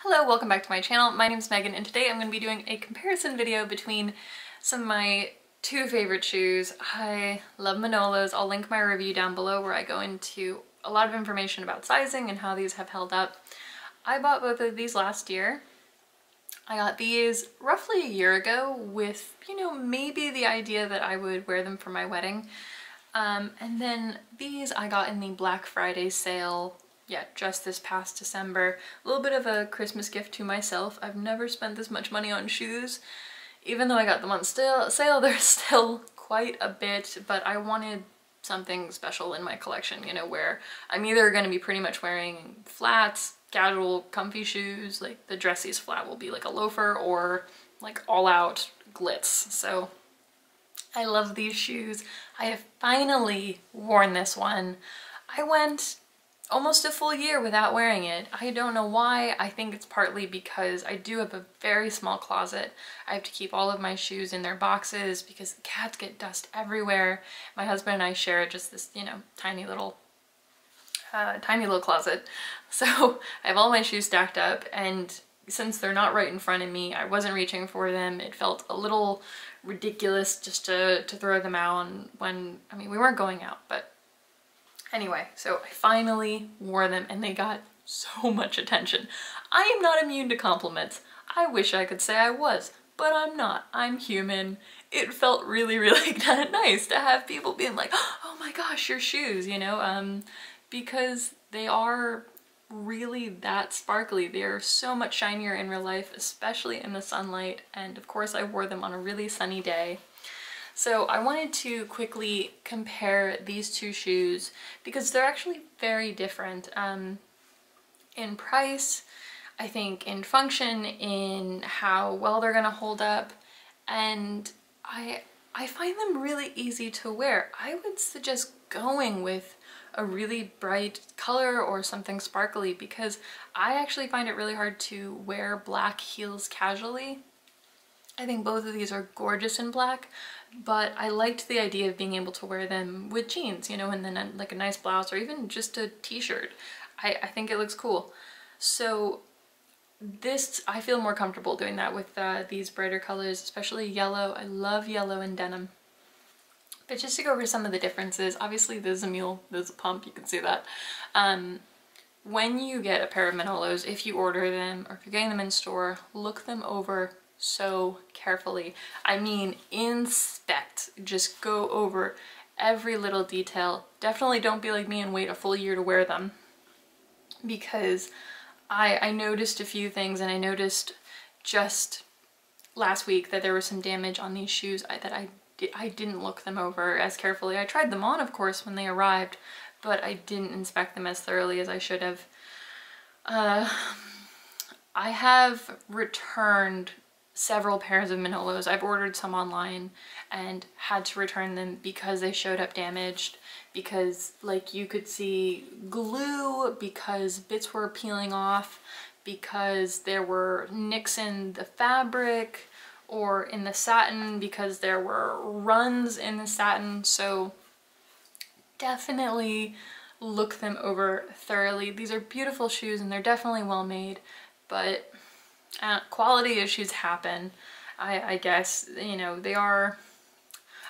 Hello, welcome back to my channel. My name is Megan and today I'm going to be doing a comparison video between some of my two favorite shoes. I love Manolos. I'll link my review down below where I go into a lot of information about sizing and how these have held up. I bought both of these last year. I got these roughly a year ago with, maybe the idea that I would wear them for my wedding. And then these I got in the Black Friday sale. Yeah, just this past December. A little bit of a Christmas gift to myself. I've never spent this much money on shoes. Even though I got them on sale, they're still quite a bit, but I wanted something special in my collection, where I'm either going to be pretty much wearing flats, casual, comfy shoes, like the dressiest flat will be like a loafer, or like all out glitz. So I love these shoes. I have finally worn this one. I went almost a full year without wearing it. I don't know why. I think it's partly because I do have a very small closet. I have to keep all of my shoes in their boxes because the cats get dust everywhere. My husband and I share just this, tiny little closet. So I have all my shoes stacked up, and since they're not right in front of me, I wasn't reaching for them. It felt a little ridiculous just to throw them out when, we weren't going out, but anyway, so I finally wore them and they got so much attention. I am not immune to compliments. I wish I could say I was, but I'm not. I'm human. It felt really, really kind of nice to have people being like, oh my gosh, your shoes, because they are really that sparkly. They are so much shinier in real life, especially in the sunlight. And of course I wore them on a really sunny day. So I wanted to quickly compare these two shoes because they're actually very different in price, I think in function, in how well they're gonna hold up, and I find them really easy to wear. I would suggest going with a really bright color or something sparkly because I actually find it really hard to wear black heels casually. I think both of these are gorgeous in black, but I liked the idea of being able to wear them with jeans, and then like a nice blouse or even just a t-shirt. I think it looks cool. So this, I feel more comfortable doing that with these brighter colors, especially yellow. I love yellow in denim. But just to go over some of the differences, obviously there's a mule, there's a pump, you can see that. When you get a pair of Manolos, if you order them or if you're getting them in store, look them over so carefully. I mean, inspect, just go over every little detail. Definitely don't be like me and wait a full year to wear them, because I noticed a few things, and I noticed just last week that there was some damage on these shoes that I didn't look them over as carefully. I tried them on, of course, when they arrived, but I didn't inspect them as thoroughly as I should have. I have returned several pairs of Manolos. I've ordered some online and had to return them because they showed up damaged, because like you could see glue, because bits were peeling off, because there were nicks in the fabric or in the satin, because there were runs in the satin. So definitely look them over thoroughly. These are beautiful shoes and they're definitely well made, but quality issues happen. I guess, they are,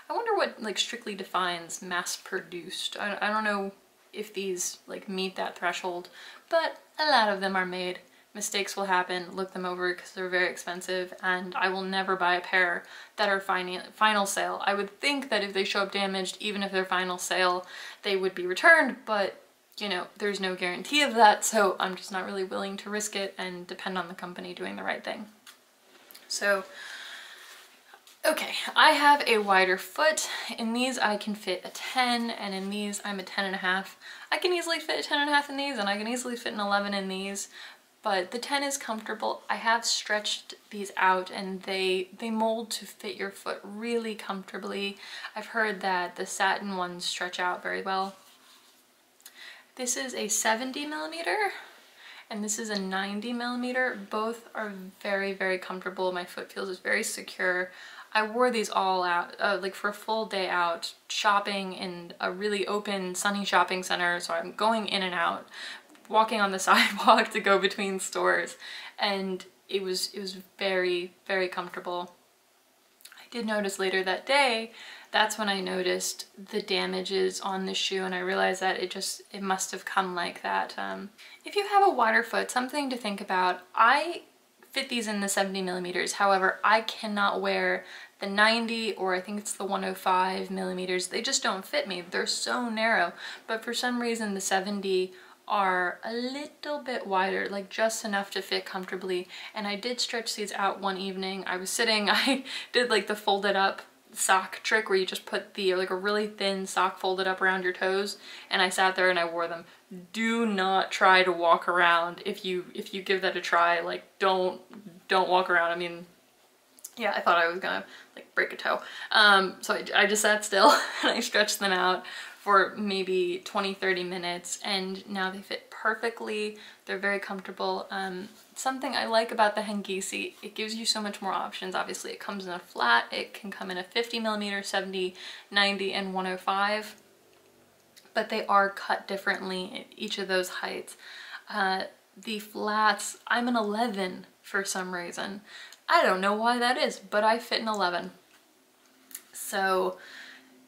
I wonder what like strictly defines mass produced. I don't know if these like meet that threshold, but a lot of them are made. Mistakes will happen. Look them over because they're very expensive, and I will never buy a pair that are final sale. I would think that if they show up damaged, even if they're final sale, they would be returned, but there's no guarantee of that, so I'm just not really willing to risk it and depend on the company doing the right thing. So, okay, I have a wider foot. In these I can fit a 10, and in these I'm a 10.5. I can easily fit a 10.5 in these, and I can easily fit an 11 in these, but the 10 is comfortable. I have stretched these out and they mold to fit your foot really comfortably. I've heard that the satin ones stretch out very well. This is a 70 millimeter and this is a 90 millimeter. Both are very, very comfortable. My foot feels very secure. I wore these all out, like for a full day out, shopping in a really open, sunny shopping center. So I'm going in and out walking on the sidewalk to go between stores, and it was very, very comfortable. I did notice later that day, that's when I noticed the damages on the shoe, and I realized that it must have come like that. If you have a wider foot, something to think about. I fit these in the 70 millimeters. However, I cannot wear the 90, or I think it's the 105 millimeters. They just don't fit me. They're so narrow. But for some reason, the 70 are a little bit wider, like just enough to fit comfortably. And I did stretch these out one evening. I was sitting, I did like the folded up sock trick where you just put the like a really thin sock folded up around your toes, and I sat there and I wore them. Do not try to walk around. If you give that a try, like don't walk around. I mean, yeah, I thought I was gonna like break a toe. So I just sat still and I stretched them out for maybe 20-30 minutes, and now they fit perfectly. They're very comfortable. Something I like about the Hangisi, it gives you so much more options. Obviously it comes in a flat, it can come in a 50 millimeter, 70, 90, and 105, but they are cut differently at each of those heights. The flats, I'm an 11 for some reason. I don't know why that is, but I fit an 11. So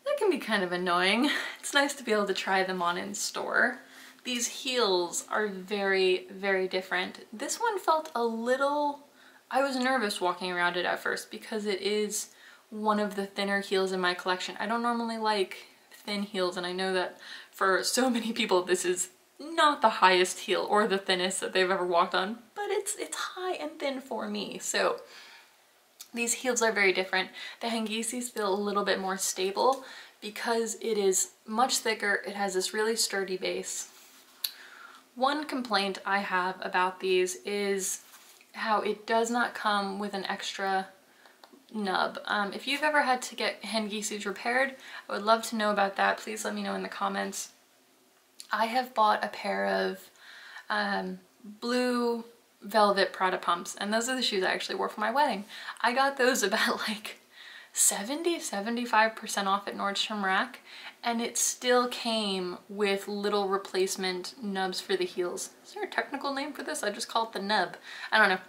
that can be kind of annoying. It's nice to be able to try them on in store. These heels are very, very different. This one felt a little, I was nervous walking around it at first because it is one of the thinner heels in my collection. I don't normally like thin heels, and I know that for so many people this is not the highest heel or the thinnest that they've ever walked on, but it's high and thin for me. So these heels are very different. The Hangisis feel a little bit more stable because it is much thicker. It has this really sturdy base. One complaint I have about these is how it does not come with an extra nub. If you've ever had to get Hangisis repaired, I would love to know about that. Please let me know in the comments. I have bought a pair of blue velvet Prada pumps, and those are the shoes I actually wore for my wedding. I got those about like 70-75% off at Nordstrom Rack, and it still came with little replacement nubs for the heels. Is there a technical name for this? I just call it the nub. I don't know.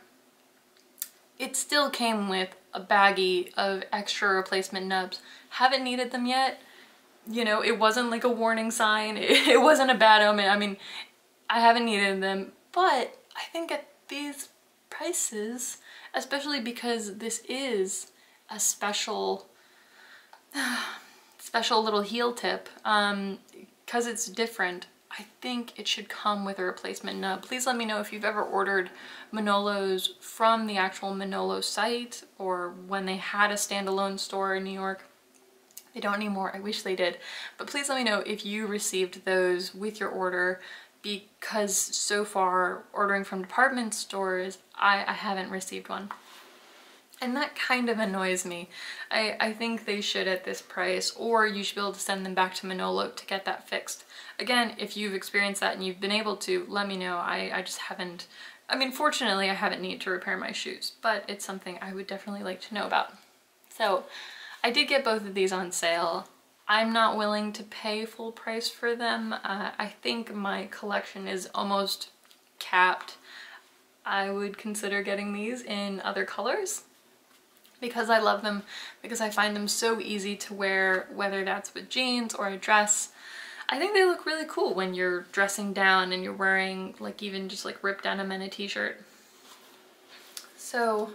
It still came with a baggie of extra replacement nubs. Haven't needed them yet. You know, it wasn't like a warning sign. It wasn't a bad omen. I mean, I haven't needed them, but I think at these prices, especially because this is a special little heel tip, because it's different, I think it should come with a replacement nub. Please let me know if you've ever ordered Manolos from the actual Manolo site, or when they had a standalone store in New York. They don't anymore, I wish they did. But please let me know if you received those with your order, because so far ordering from department stores, I haven't received one. And that kind of annoys me. I think they should at this price, or you should be able to send them back to Manolo to get that fixed. Again, if you've experienced that and you've been able to, let me know. I just haven't, I mean, fortunately I haven't needed to repair my shoes, but it's something I would definitely like to know about. So I did get both of these on sale. I'm not willing to pay full price for them. I think my collection is almost capped. I would consider getting these in other colors because I love them, because I find them so easy to wear, whether that's with jeans or a dress. I think they look really cool when you're dressing down and you're wearing like even just like ripped denim and a t-shirt. So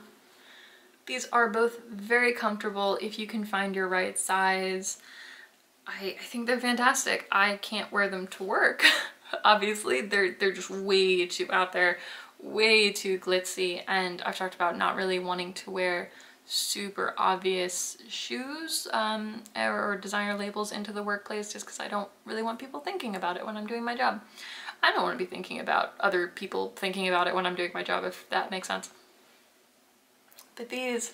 these are both very comfortable if you can find your right size. I think they're fantastic. I can't wear them to work. Obviously, they're just way too out there, way too glitzy, and I've talked about not really wanting to wear super obvious shoes or designer labels into the workplace, just because I don't really want people thinking about it when I'm doing my job. I don't want to be thinking about other people thinking about it when I'm doing my job, if that makes sense. But these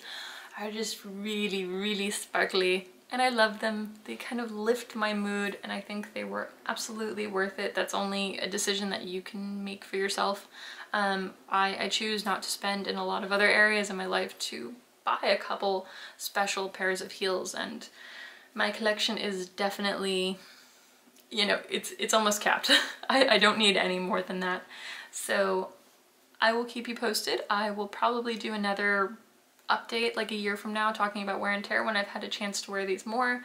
are just really, really sparkly, and I love them. They kind of lift my mood, and I think they were absolutely worth it. That's only a decision that you can make for yourself. I choose not to spend in a lot of other areas in my life to buy a couple special pairs of heels, and my collection is definitely you know, it's almost capped. I don't need any more than that. So I will keep you posted. I will probably do another update like a year from now talking about wear and tear when I've had a chance to wear these more,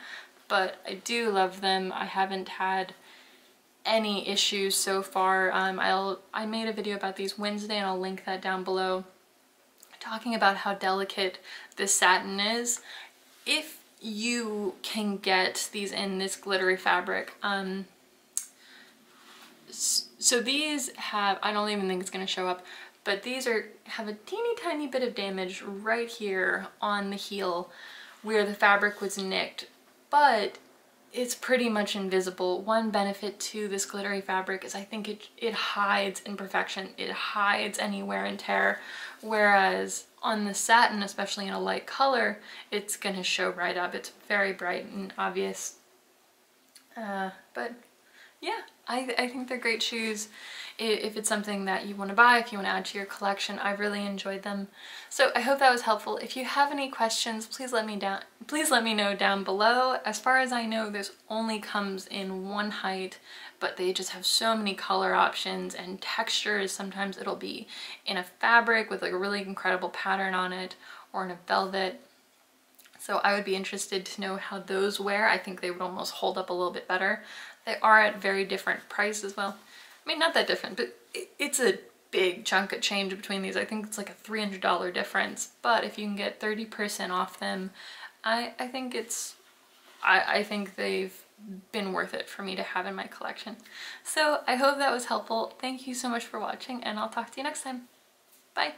but I do love them. I haven't had any issues so far. I made a video about these Wednesday and I'll link that down below, talking about how delicate this satin is. If you can get these in this glittery fabric, so these have, I don't even think it's going to show up, but these have a teeny tiny bit of damage right here on the heel where the fabric was nicked, but it's pretty much invisible. One benefit to this glittery fabric is I think it hides imperfection. It hides any wear and tear, whereas on the satin, especially in a light color, it's gonna show right up. It's very bright and obvious. But yeah, I think they're great shoes. If it's something that you want to buy, if you want to add to your collection, I really enjoyed them. So I hope that was helpful. If you have any questions, please let me know down below. As far as I know, this only comes in one height, but they just have so many color options and textures. Sometimes it'll be in a fabric with like a really incredible pattern on it, or in a velvet. So I would be interested to know how those wear. I think they would almost hold up a little bit better. They are at very different price as well. I mean, not that different, but it's a big chunk of change between these. I think it's like a $300 difference, but if you can get 30% off them, I think they've been worth it for me to have in my collection. So I hope that was helpful. Thank you so much for watching, and I'll talk to you next time. Bye.